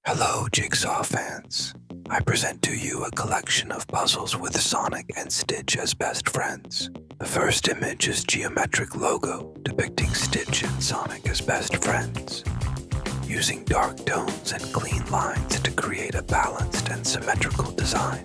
Hello, Jigsaw fans. I present to you a collection of puzzles with Sonic and Stitch as best friends. The first image is geometric logo depicting Stitch and Sonic as best friends, using dark tones and clean lines to create a balanced and symmetrical design.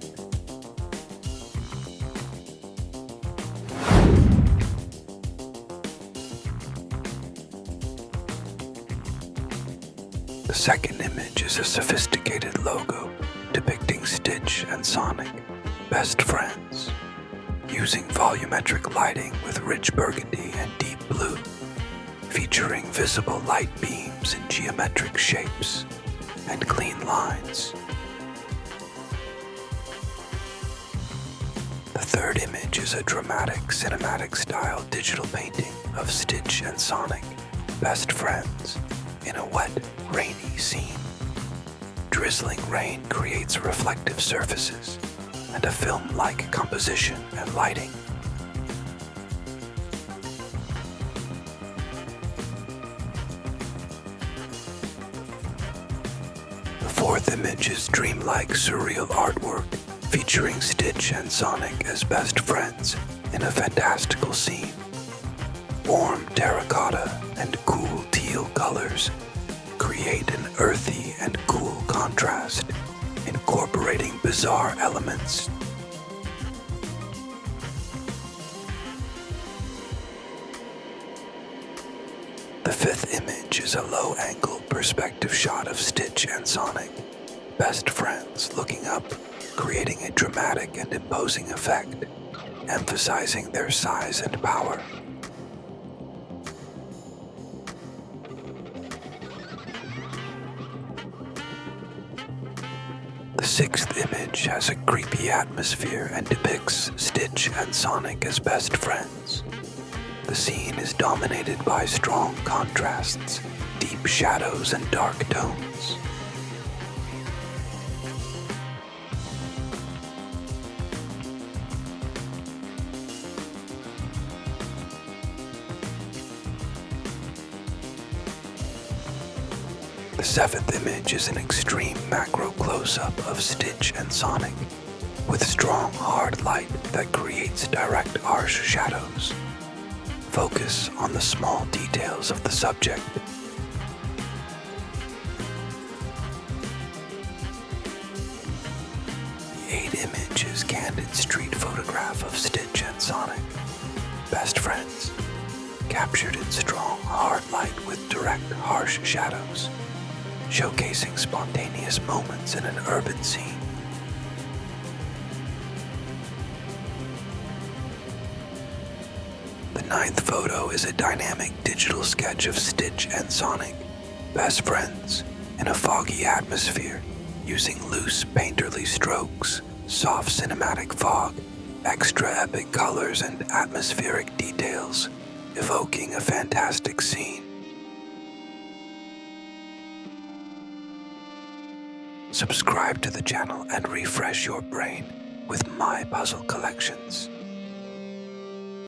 The second image is a sophisticated logo depicting Stitch and Sonic, best friends, using volumetric lighting with rich burgundy and deep blue, featuring visible light beams in geometric shapes and clean lines. The third image is a dramatic cinematic-style digital painting of Stitch and Sonic, best friends, in a wet, rainy scene. Drizzling rain creates reflective surfaces and a film-like composition and lighting. The fourth image is dreamlike surreal artwork featuring Stitch and Sonic as best friends in a fantastical scene. Warm terracotta and cool teal colors create an earthy and cool contrast, incorporating bizarre elements. The fifth image is a low-angle perspective shot of Stitch and Sonic, best friends looking up, creating a dramatic and imposing effect, emphasizing their size and power. The sixth image has a creepy atmosphere and depicts Stitch and Sonic as best friends. The scene is dominated by strong contrasts, deep shadows, and dark tones. The seventh image is an extreme macro close-up of Stitch and Sonic, with strong hard light that creates direct harsh shadows. Focus on the small details of the subject. The eighth image is candid street photograph of Stitch and Sonic, best friends, captured in strong hard light with direct harsh shadows, showcasing spontaneous moments in an urban scene. The ninth photo is a dynamic digital sketch of Stitch and Sonic, best friends, in a foggy atmosphere, using loose painterly strokes, soft cinematic fog, extra epic colors, and atmospheric details, evoking a fantastic scene. Subscribe to the channel and refresh your brain with my puzzle collections.